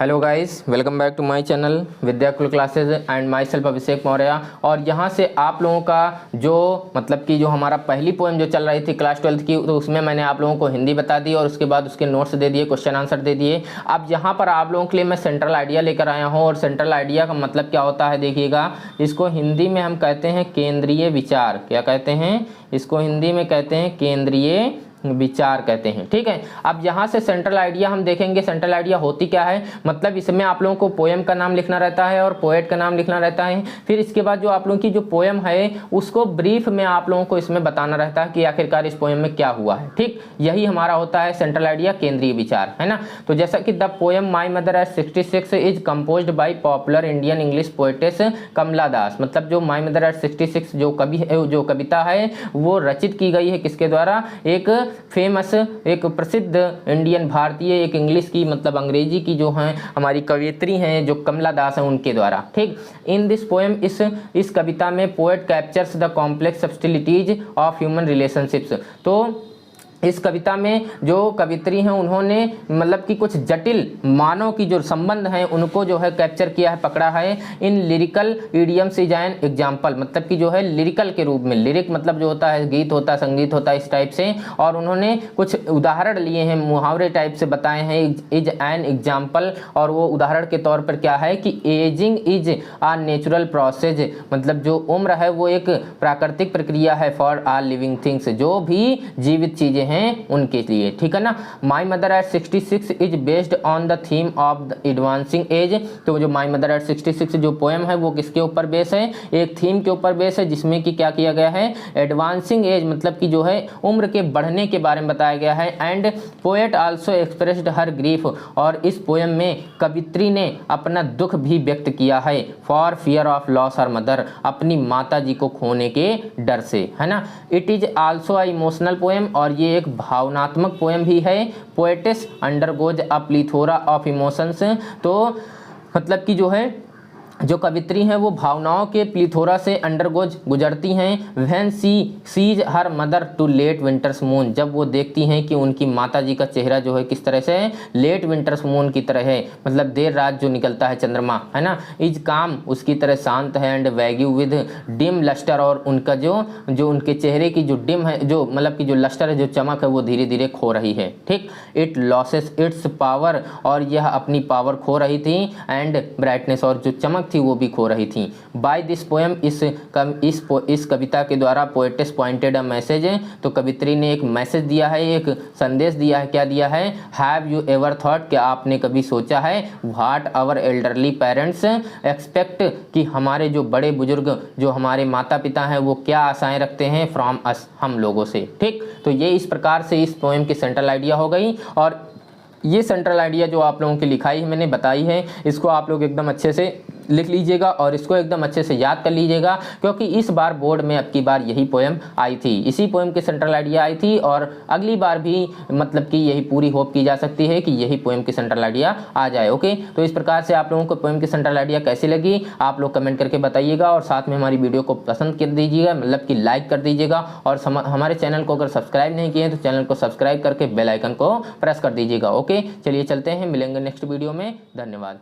Hello guys, welcome back to my channel Vidyakul classes and myself Abhishek Maurya. और यहाँ से आप लोगों का जो हमारा पहली पोएम जो चल रही थी क्लास 12th की, तो उसमें मैंने आप लोगों को हिंदी बता दी और उसके बाद उसके नोट्स दे दिए, क्वेश्चन आंसर दे दिए। अब यहाँ पर आप लोगों के लिए मैं सेंट्रल आइडिया लेकर आया हूँ। और सेंट्रल आइडिया का मतलब क्या होता है देखिएगा, इसको हिंदी में हम कहते हैं केंद्रीय विचार। क्या कहते हैं इसको? हिंदी में कहते हैं केंद्रीय विचार कहते हैं। ठीक है, अब यहाँ से सेंट्रल आइडिया हम देखेंगे। सेंट्रल आइडिया होती क्या है, मतलब इसमें आप लोगों को पोएम का नाम लिखना रहता है और पोएट का नाम लिखना रहता है। फिर इसके बाद जो आप लोगों की जो पोएम है उसको ब्रीफ में आप लोगों को इसमें बताना रहता है कि आखिरकार इस पोएम में क्या हुआ है। ठीक, यही हमारा होता है सेंट्रल आइडिया, केंद्रीय विचार, है ना। तो जैसा कि the poem my mother at 66 is composed by popular Indian English poetess Kamala Das. मतलब जो माई मदर एट 66 जो कविता है वो रचित की गई है किसके द्वारा? एक फेमस, एक प्रसिद्ध इंडियन भारतीय, एक इंग्लिश की मतलब अंग्रेजी की जो हैं हमारी कवियत्री हैं जो कमला दास हैं उनके द्वारा। ठीक, इन दिस पोएम, इस कविता में poet captures the complex subtleties of human relationships. तो इस कविता में जो कवित्री हैं उन्होंने मतलब कि कुछ जटिल मानव की जो संबंध हैं उनको जो है कैप्चर किया है, पकड़ा है। In lyrical idioms is an example, मतलब कि जो है लिरिकल के रूप में, लिरिक मतलब जो होता है गीत होता है, संगीत होता है, इस टाइप से। और उन्होंने कुछ उदाहरण लिए हैं, मुहावरे टाइप से बताए हैं, इज एन एग्जाम्पल। और वो उदाहरण के तौर पर क्या है कि ageing is a natural process, मतलब जो उम्र है वो एक प्राकृतिक प्रक्रिया है फॉर आल लिविंग थिंग्स, जो भी जीवित चीजें हैं उनके लिए। ठीक है ना। माई mother at 66 is based on the theme of the advancing as. तो जो माई मदर एट 66 जो पोएम है वो किसके ऊपर बेस है? एक थीम के ऊपर बेस है, जिसमें कि क्या किया गया है? एडवांसिंग एज मतलब कि जो है उम्र के बढ़ने के बारे में बताया गया है। And poet also expressed her grief, और इस पोएम में कवित्री ने अपना दुख भी व्यक्त किया है। For fear of loss her mother, अपनी माता जी को खोने के डर से, है ना। It is also a emotional poem, और ये एक भावनात्मक पोएम भी है। Poet's undergoes a plethora of emotions. तो मतलब कि जो है जो कवित्री हैं वो भावनाओं के प्लीथोरा से अंडरगोज गुजरती हैं। When she sees her mother to late winter's moon, जब वो देखती हैं कि उनकी माता जी का चेहरा जो है किस तरह से लेट विंटर्स मून की तरह है, मतलब देर रात जो निकलता है चंद्रमा, है ना। इज काम, उसकी तरह शांत है। And vague with dim lustre, और उनका जो उनके चेहरे की जो डिम है, जो मतलब की जो लस्टर है, जो चमक है, वो धीरे धीरे खो रही है। ठीक, इट लॉसेस इट्स पावर, और यह अपनी पावर खो रही थी। एंड ब्राइटनेस, और जो चमक थी वो भी खो रही थी। बाय दिस पोएम, इस कविता के द्वारा पोएटेस पॉइंटेड अ मैसेज, तो कवित्री ने एक मैसेज दिया है, एक संदेश दिया है। क्या दिया है? हैव यू एवर थॉट, क्या आपने कभी सोचा है? What our elderly parents expect, कि हमारे जो बड़े बुजुर्ग, जो हमारे माता पिता हैं, वो क्या आशाएं रखते हैं फ्रॉम अस, हम लोगों से। ठीक, तो ये इस प्रकार से इस पोएम की सेंट्रल आइडिया हो गई। और ये सेंट्रल आइडिया जो आप लोगों की लिखाई है, मैंने बताई है, इसको आप लोग एकदम अच्छे से लिख लीजिएगा और इसको एकदम अच्छे से याद कर लीजिएगा, क्योंकि इस बार बोर्ड में अब की बार यही पोएम आई थी, इसी पोएम की सेंट्रल आइडिया आई थी। और अगली बार भी मतलब कि यही पूरी होप की जा सकती है कि यही पोएम की सेंट्रल आइडिया आ जाए। ओके, तो इस प्रकार से आप लोगों को पोएम की सेंट्रल आइडिया कैसी लगी आप लोग कमेंट करके बताइएगा। और साथ में हमारी वीडियो को पसंद कर दीजिएगा, मतलब कि लाइक कर दीजिएगा। और हमारे चैनल को अगर सब्सक्राइब नहीं किए तो चैनल को सब्सक्राइब करके बेल आइकन को प्रेस कर दीजिएगा। ओके, चलिए चलते हैं, मिलेंगे नेक्स्ट वीडियो में। धन्यवाद।